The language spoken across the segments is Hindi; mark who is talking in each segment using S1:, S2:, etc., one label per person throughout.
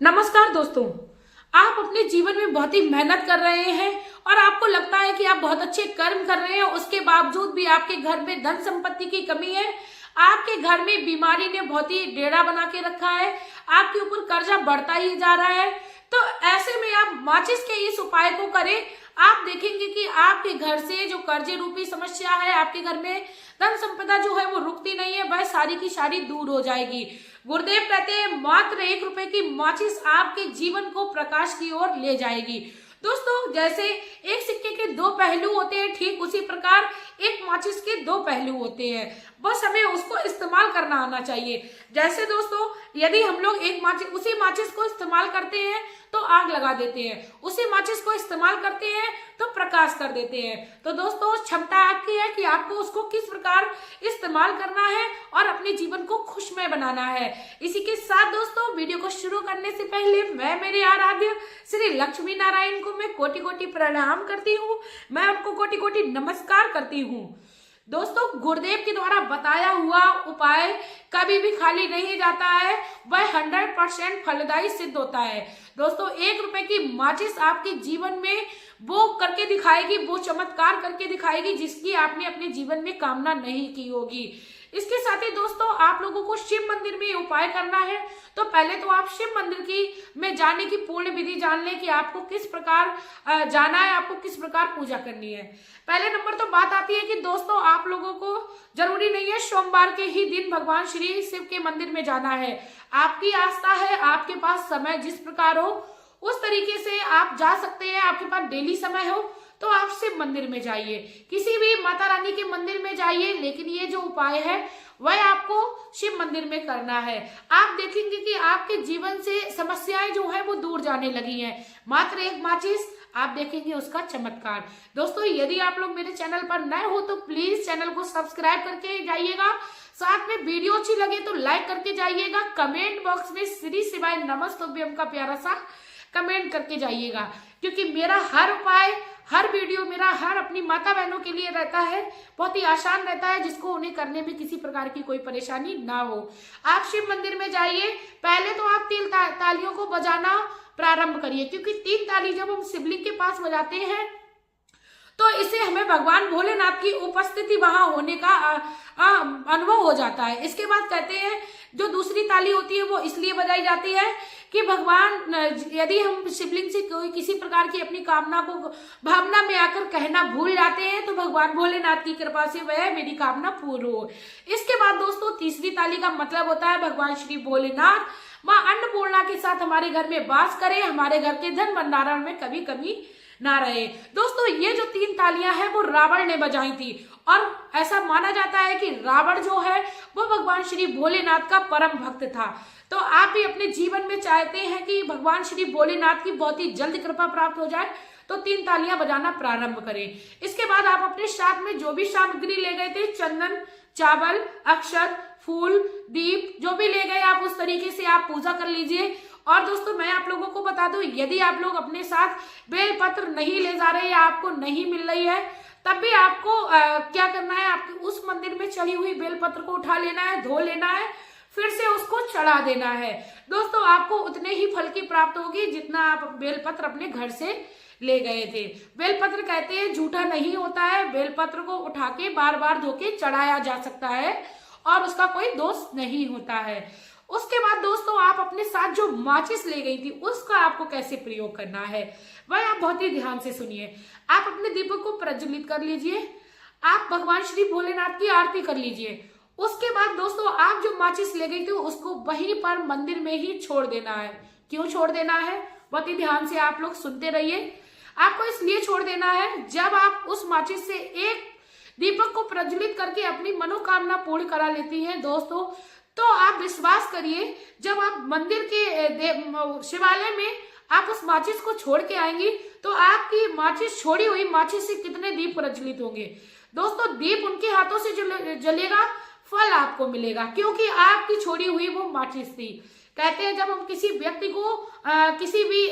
S1: नमस्कार दोस्तों। आप अपने जीवन में बहुत ही मेहनत कर रहे हैं और आपको लगता है कि आप बहुत अच्छे कर्म कर रहे हैं, उसके बावजूद भी आपके घर में धन संपत्ति की कमी है। आपके घर में बीमारी ने बहुत ही डेरा बना के रखा है, आपके ऊपर कर्जा बढ़ता ही जा रहा है। तो ऐसे में आप माचिस के इस उपाय को करें। आप देखेंगे कि आपके घर से जो कर्जे रूपी समस्या है, आपके घर में धन संपदा जो है वो रुकती नहीं है, वह सारी की सारी दूर हो जाएगी। गुरुदेव कहते हैं मात्र 1 रुपए की माचिस आपके जीवन को प्रकाश की ओर ले जाएगी। दोस्तों, जैसे एक सिक्के के दो पहलू होते हैं, ठीक उसी प्रकार एक माचिस के दो पहलू होते हैं, बस हमें उसको इस्तेमाल करना आना चाहिए। जैसे दोस्तों, यदि हम लोग उसी माचिस को इस्तेमाल करते हैं तो आग लगा देते हैं, उसी माचिस को इस्तेमाल करते हैं तो प्रकाश कर देते हैं। तो दोस्तों, क्षमता आपकी है कि आपको उसको किस प्रकार इस्तेमाल करना है और अपने जीवन को खुशमय बनाना है। इसी के साथ दोस्तों, वीडियो को शुरू करने से पहले मैं मेरे आराध्य श्री लक्ष्मी नारायण को मैं कोटि कोटि प्रणाम करती हूँ, मैं आपको कोटि कोटि नमस्कार करती हूँ। दोस्तों, गुरुदेव के द्वारा बताया हुआ उपाय कभी भी खाली नहीं जाता है, वह 100% फलदायी सिद्ध होता है। दोस्तों, 1 रुपए की माचिस आपके जीवन में वो करके दिखाएगी, वो चमत्कार करके दिखाएगी जिसकी आपने अपने जीवन में कामना नहीं की होगी। इसके साथ ही दोस्तों, आप लोगों को शिव मंदिर में उपाय करना है। तो पहले तो आप शिव मंदिर में जाने की पूर्ण विधि जान लें कि आपको किस प्रकार जाना है, आपको किस प्रकार पूजा करनी है। पहले नंबर तो बात आती है कि दोस्तों, आप लोगों को जरूरी नहीं है सोमवार के ही दिन भगवान श्री शिव के मंदिर में जाना है। आपकी आस्था है, आपके पास समय जिस प्रकार हो उस तरीके से आप जा सकते हैं। आपके पास डेली समय हो तो आप शिव मंदिर में जाइए, किसी भी माता रानी के मंदिर में जाइए, लेकिन ये जो उपाय है वह आपको शिव मंदिर में करना है। आप देखेंगे कि आपके जीवन से समस्याएं जो है वो दूर जाने लगी हैं। मात्र एक माचिस, आप देखेंगे उसका चमत्कार। दोस्तों, यदि आप लोग मेरे चैनल पर नए हो तो प्लीज चैनल को सब्सक्राइब करके जाइएगा, साथ में वीडियो अच्छी लगे तो लाइक करके जाइएगा, कमेंट बॉक्स में श्री शिवाय नमस्तुभ्यम का प्यारा सा कमेंट करके जाइएगा, क्योंकि मेरा हर उपाय, हर वीडियो मेरा हर अपनी माता बहनों के लिए रहता है, बहुत ही आसान रहता है, जिसको उन्हें करने में किसी प्रकार की कोई परेशानी ना हो। आप शिव मंदिर में जाइए, पहले तो आप 3 तालियों को बजाना प्रारंभ करिए, क्योंकि 3 ताली जब हम शिवलिंग के पास बजाते हैं तो इसे हमें भगवान भोलेनाथ की उपस्थिति वहां होने का अनुभव हो जाता है। इसके बाद कहते हैं जो दूसरी ताली होती है वो इसलिए बजाई जाती है कि भगवान, यदि हम शिवलिंग से कोई किसी प्रकार की अपनी कामना को भावना में आकर कहना भूल जाते हैं तो भगवान भोलेनाथ की कृपा से वह मेरी कामना पूर्ण हो। इसके बाद दोस्तों, तीसरी ताली का मतलब होता है भगवान श्री भोलेनाथ माँ अन्नपूर्णा के साथ हमारे घर में वास करे, हमारे घर के धन भंडारण में कभी कभी ना रहे। दोस्तों, ये जो 3 तालियां हैं वो रावण ने बजाई थी, और ऐसा माना जाता है कि रावण जो है वो भगवान श्री भोलेनाथ का परम भक्त था। तो आप भी अपने जीवन में चाहते हैं कि भगवान श्री भोलेनाथ की बहुत ही जल्द कृपा प्राप्त हो जाए, तो 3 तालियां बजाना प्रारंभ करें। इसके बाद आप अपने साथ में जो भी सामग्री ले गए थे, चंदन, चावल, अक्षत, फूल, दीप, जो भी ले गए आप उस तरीके से आप पूजा कर लीजिए। और दोस्तों, मैं आप लोगों को बता दूं, यदि आप लोग अपने साथ बेलपत्र नहीं ले जा रहे या आपको नहीं मिल रही है, तब भी आपको क्या करना है, आपको उस मंदिर में चढ़ी हुई बेलपत्र को उठा लेना है, धो लेना है, फिर से उसको चढ़ा देना है। दोस्तों, आपको उतने ही फल की प्राप्त होगी जितना आप बेलपत्र अपने घर से ले गए थे। बेलपत्र कहते हैं झूठा नहीं होता है, बेलपत्र को उठा के बार बार धो के चढ़ाया जा सकता है और उसका कोई दोष नहीं होता है। उसके बाद दोस्तों, आप अपने साथ जो माचिस ले गई थी उसका आपको कैसे प्रयोग करना है वह आप बहुत ही ध्यान से सुनिए। आप अपने दीपक को प्रज्वलित कर लीजिए, आप भगवान श्री भोलेनाथ की आरती कर लीजिए। उसके बाद दोस्तों, आप जो माचिस ले गई थी उसको वहीं पर मंदिर में ही छोड़ देना है। क्यों छोड़ देना है, बहुत ही ध्यान से आप लोग सुनते रहिए। आपको इसलिए छोड़ देना है, जब आप उस माचिस से एक दीपक को प्रज्वलित करके अपनी मनोकामना पूर्ण करा लेती हैं दोस्तों, तो आप विश्वास करिए, जब आप मंदिर के शिवालय में आप उस माचिस को छोड़ के आएंगी तो आपकी माचिस, छोड़ी हुई माचिस से कितने दीप प्रज्वलित होंगे। दोस्तों, दीप उनके हाथों से जलेगा, फल आपको मिलेगा, क्योंकि आपकी छोड़ी हुई वो माचिस थी। कहते हैं जब हम किसी व्यक्ति को किसी भी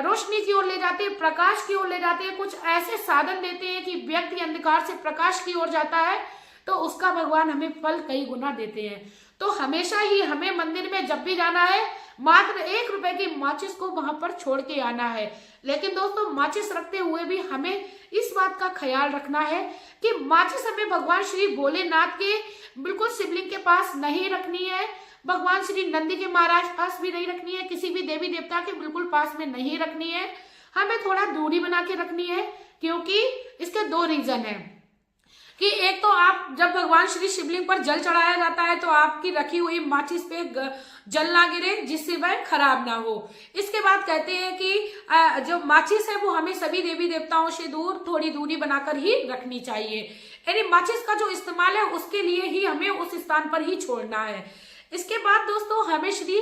S1: रोशनी की ओर ले जाते हैं, प्रकाश की ओर ले जाते हैं, कुछ ऐसे साधन देते हैं कि व्यक्ति अंधकार से प्रकाश की ओर जाता है, तो उसका भगवान हमें फल कई गुना देते हैं। तो हमेशा ही हमें मंदिर में जब भी जाना है मात्र 1 रुपए की माचिस को वहां पर छोड़ के आना है। लेकिन दोस्तों माचिस रखते हुए भी हमें इस बात का ख्याल रखना है कि माचिस हमें भगवान श्री भोलेनाथ के बिल्कुल शिवलिंग के पास नहीं रखनी है, भगवान श्री नंदी के महाराज पास भी नहीं रखनी है, किसी भी देवी देवता के बिल्कुल पास में नहीं रखनी है। हमें थोड़ा दूरी बना के रखनी है, क्योंकि इसके 2 रीजन है कि एक तो आप जब भगवान श्री शिवलिंग पर जल चढ़ाया जाता है तो आपकी रखी हुई माचिस पे जल ना गिरे, जिससे वह खराब ना हो। इसके बाद कहते हैं कि जो माचिस है वो हमें सभी देवी देवताओं से दूर थोड़ी दूरी बनाकर ही रखनी चाहिए, यानी माचिस का जो इस्तेमाल है उसके लिए ही हमें उस स्थान पर ही छोड़ना है। इसके बाद दोस्तों हमें श्री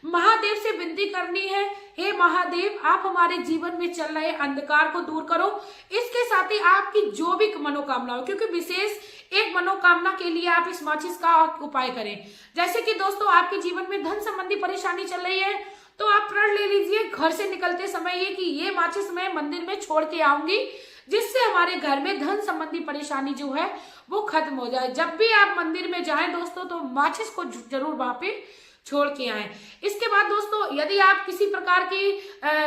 S1: महादेव से विनती करनी है, हे महादेव आप हमारे जीवन में चल रहे अंधकार को दूर करो। इसके साथ ही आपकी जो भी मनोकामना हो, क्योंकि विशेष एक मनोकामना के लिए आप इस माचिस का उपाय करें। जैसे कि दोस्तों आपके जीवन में धन संबंधी परेशानी चल रही है तो आप प्रण ले लीजिए घर से निकलते समय ये कि ये माचिस मैं मंदिर में छोड़ के आऊंगी, जिससे हमारे घर में धन संबंधी परेशानी जो है वो खत्म हो जाए। जब भी आप मंदिर में जाएं दोस्तों तो माचिस को जरूर वहां पे छोड़ के आए। इसके बाद दोस्तों यदि आप किसी प्रकार की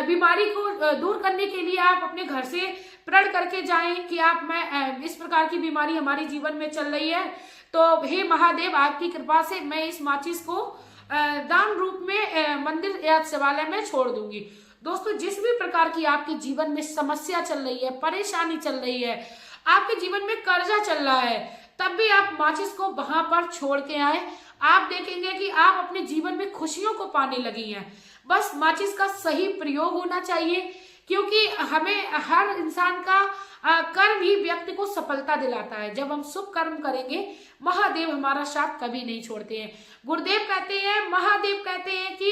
S1: बीमारी को दूर करने के लिए आप अपने घर से प्रण करके जाएं कि मैं इस प्रकार की बीमारी हमारे जीवन में चल रही है तो हे महादेव आपकी कृपा से मैं इस माचिस को दान रूप में मंदिर या शिवालय में छोड़ दूंगी। दोस्तों जिस भी प्रकार की आपके जीवन में समस्या चल रही है, परेशानी चल रही है, आपके जीवन में कर्जा चल रहा है, तब भी आप माचिस को वहां पर छोड़ के आए। आप देखेंगे कि आप अपने जीवन में खुशियों को पाने लगी हैं। बस माचिस का सही प्रयोग होना चाहिए, क्योंकि हमें हर इंसान का कर्म ही व्यक्ति को सफलता दिलाता है। जब हम शुभ कर्म करेंगे महादेव हमारा साथ कभी नहीं छोड़ते हैं। गुरुदेव कहते हैं, महादेव कहते हैं कि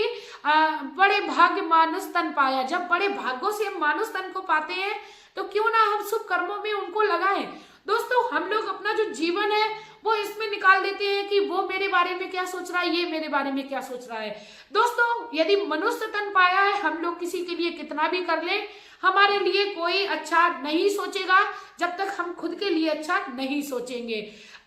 S1: बड़े भाग्य मानुष तन पाया। जब बड़े भाग्यों से हम मानुष तन को पाते हैं तो क्यों ना हम शुभ कर्मों में उनको लगाएं। दोस्तों हम लोग अपना जो जीवन है वो इसमें निकाल देते हैं कि वो मेरे बारे में क्या सोच रहा है, ये मेरे बारे में क्या सोच रहा है। दोस्तों यदि मनुष्य तन पाया है, हम लोग किसी के लिए कितना भी कर लें, हमारे लिए कोई अच्छा नहीं सोचेगा जब तक हम खुद के लिए अच्छा नहीं सोचेंगे।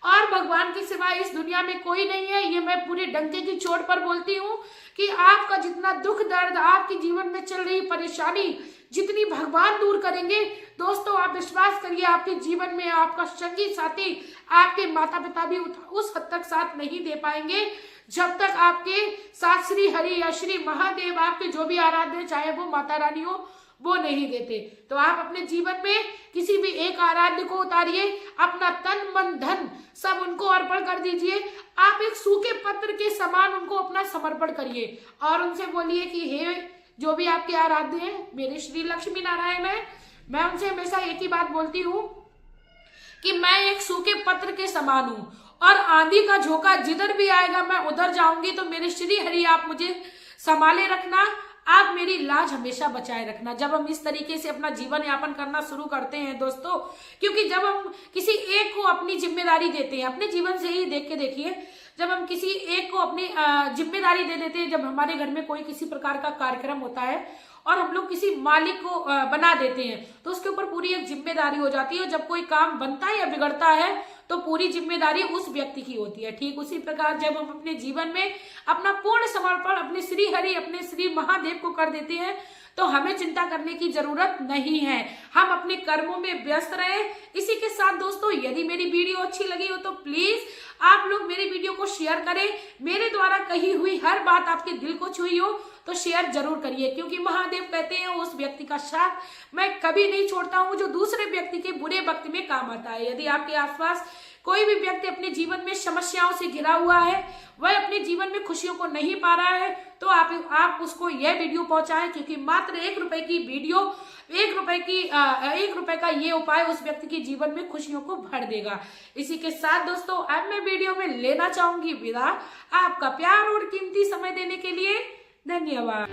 S1: और भगवान के सिवा इस दुनिया में कोई नहीं है, ये मैं पूरे डंके की चोट पर बोलती हूँ कि आपका जितना दुख दर्द, आपके जीवन में चल रही परेशानी जितनी भगवान दूर करेंगे, दोस्तों आप विश्वास करिए आपके जीवन में आपका संगी साथी, आपके माता पिता भी उस हद तक साथ नहीं दे पाएंगे जब तक आपके साथ श्री हरि या श्री महादेव, आपके जो भी आराध्य चाहे वो माता रानी हो, वो नहीं देते। तो आप अपने जीवन में किसी भी एक आराध्य को उतारिए, अपना तन मन धन सब उनको अर्पण कर दीजिए। आप एक सूखे पत्र के समान उनको अपना समर्पण करिए और उनसे बोलिए कि हे जो भी आपके आराध्य हैं, मेरे श्री लक्ष्मी नारायण है, मैं उनसे हमेशा एक ही बात बोलती हूँ कि मैं एक सूखे पत्र के समान हूँ और आंधी का झोंका जिधर भी आएगा मैं उधर जाऊंगी। तो मेरे श्री हरि आप मुझे संभाले रखना, आप मेरी लाज हमेशा बचाए रखना। जब हम इस तरीके से अपना जीवन यापन करना शुरू करते हैं दोस्तों, क्योंकि जब हम किसी एक को अपनी जिम्मेदारी देते हैं, अपने जीवन से ही देख के देखिए, जब हम किसी एक को अपनी जिम्मेदारी दे देते हैं, जब हमारे घर में कोई किसी प्रकार का कार्यक्रम होता है और हम लोग किसी मालिक को बना देते हैं तो उसके ऊपर पूरी एक जिम्मेदारी हो जाती है। जब कोई काम बनता है या बिगड़ता है तो पूरी जिम्मेदारी उस व्यक्ति की होती है। ठीक उसी प्रकार जब हम अपने जीवन में अपना पूर्ण समर्पण अपने श्री हरि, अपने श्री महादेव को कर देते हैं तो हमें चिंता करने की जरूरत नहीं है, हम अपने कर्मों में व्यस्त रहे। इसी के साथ दोस्तों यदि मेरी वीडियो अच्छी लगी हो तो प्लीज आप लोग मेरी वीडियो को शेयर करें। मेरे द्वारा कही हुई हर बात आपके दिल को छुई हो तो शेयर जरूर करिए, क्योंकि महादेव कहते हैं उस व्यक्ति का साथ मैं कभी नहीं छोड़ता हूं जो दूसरे व्यक्ति के बुरे वक्त में काम आता है। यदि आपके आसपास कोई भी व्यक्ति अपने जीवन में समस्याओं से घिरा हुआ है, वह अपने जीवन में खुशियों को नहीं पा रहा है, तो आप उसको यह वीडियो पहुंचाएं, क्योंकि मात्र 1 रुपए की वीडियो, 1 रुपए का ये उपाय उस व्यक्ति के जीवन में खुशियों को भर देगा। इसी के साथ दोस्तों अब मैं वीडियो में लेना चाहूंगी विदा। आपका प्यार और कीमती समय देने के लिए धन्यवाद।